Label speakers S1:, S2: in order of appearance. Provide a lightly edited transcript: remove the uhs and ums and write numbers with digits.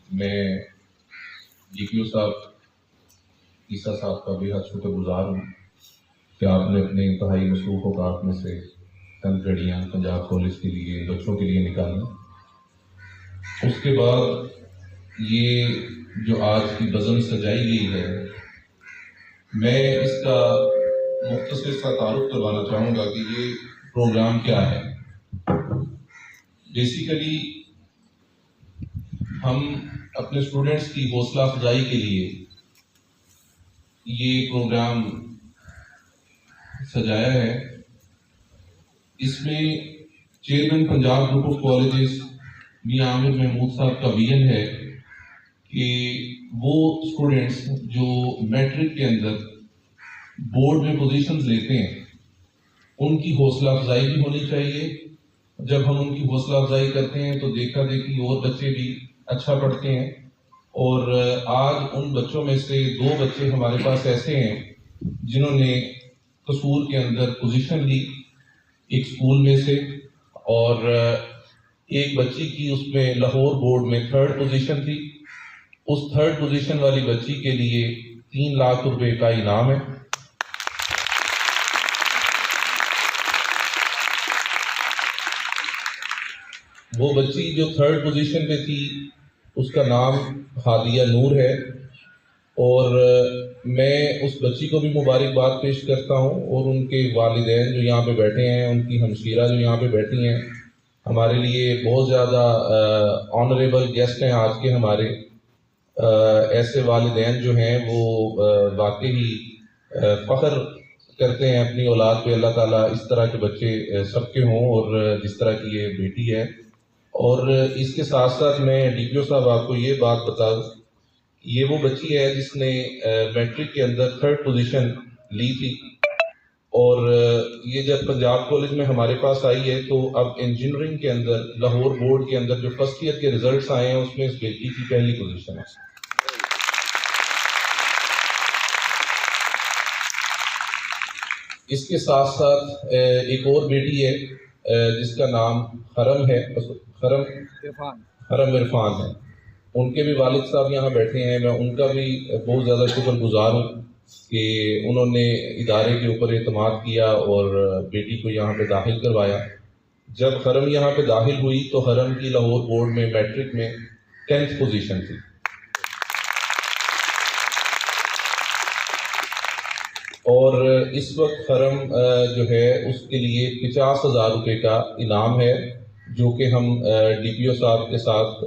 S1: میں D P او صاحب عیسیٰ صاحب کا بے حد شکر گزار ہوں کہ آپ نے اپنے انتہائی مصروف اوقات میں سے چند گھڑیاں پنجاب کالج کے لیے بچوں کے لیے نکالی۔ اس کے بعد یہ جو آج کی بزم سجائی گئی ہے، میں اس کا مختصر سا تعارف کروانا چاہوں گا کہ یہ پروگرام کیا ہے۔ بیسیکلی ہم اپنے اسٹوڈنٹس کی حوصلہ افزائی کے لیے یہ پروگرام سجایا ہے۔ اس میں chairman Punjab group of colleges میاں عامر محمود صاحب کا ویژن ہے کہ وہ اسٹوڈنٹس جو میٹرک کے اندر بورڈ میں پوزیشنز لیتے ہیں ان کی حوصلہ افزائی بھی ہونی چاہیے۔ جب ہم ان کی حوصلہ افزائی کرتے ہیں تو دیکھا دیکھی اور بچے بھی اچھا پڑھتے ہیں، اور آج ان بچوں میں سے 2 بچے ہمارے پاس ایسے ہیں جنہوں نے قصور کے اندر پوزیشن لی ایک سکول میں سے، اور ایک بچی کی اس میں لاہور بورڈ میں 3rd پوزیشن تھی۔ اس 3rd پوزیشن والی بچی کے لیے 3 لاکھ روپے کا انعام ہے۔ وہ بچی جو 3rd پوزیشن پہ تھی اس کا نام ہادیہ نور ہے، اور میں اس بچی کو بھی مبارکباد پیش کرتا ہوں، اور ان کے والدین جو یہاں پہ بیٹھے ہیں، ان کی ہمشیرہ جو یہاں پہ بیٹھی ہیں، ہمارے لیے بہت زیادہ آنریبل گیسٹ ہیں آج کے ہمارے۔ ایسے والدین جو ہیں وہ واقعی فخر کرتے ہیں اپنی اولاد پہ۔ اللہ تعالیٰ اس طرح کے بچے سب کے ہوں، اور جس طرح کی یہ بیٹی ہے۔ اور اس کے ساتھ ساتھ میں ڈی پی او صاحب آپ کو یہ بات بتا دوں، یہ وہ بچی ہے جس نے میٹرک کے اندر 3rd پوزیشن لی تھی، اور یہ جب پنجاب کالج میں ہمارے پاس آئی ہے تو اب انجینئرنگ کے اندر لاہور بورڈ کے اندر جو فرسٹ ایئر کے ریزلٹس آئے ہیں اس میں اس بیٹی کی پہلی پوزیشن ہے۔ اس کے ساتھ ساتھ ایک اور بیٹی ہے جس کا نام خرم ہے، خرم عرفان ہے۔ ان کے بھی والد صاحب یہاں بیٹھے ہیں، میں ان کا بھی بہت زیادہ شکر گزار ہوں کہ انہوں نے ادارے کے اوپر اعتماد کیا اور بیٹی کو یہاں پہ داخل کروایا۔ جب خرم یہاں پہ داخل ہوئی تو خرم کی لاہور بورڈ میں میٹرک میں 10th پوزیشن تھی، اور اس وقت خرم جو ہے اس کے لیے 50,000 روپے کا انعام ہے، جو کہ ہم ڈی پی او صاحب کے ساتھ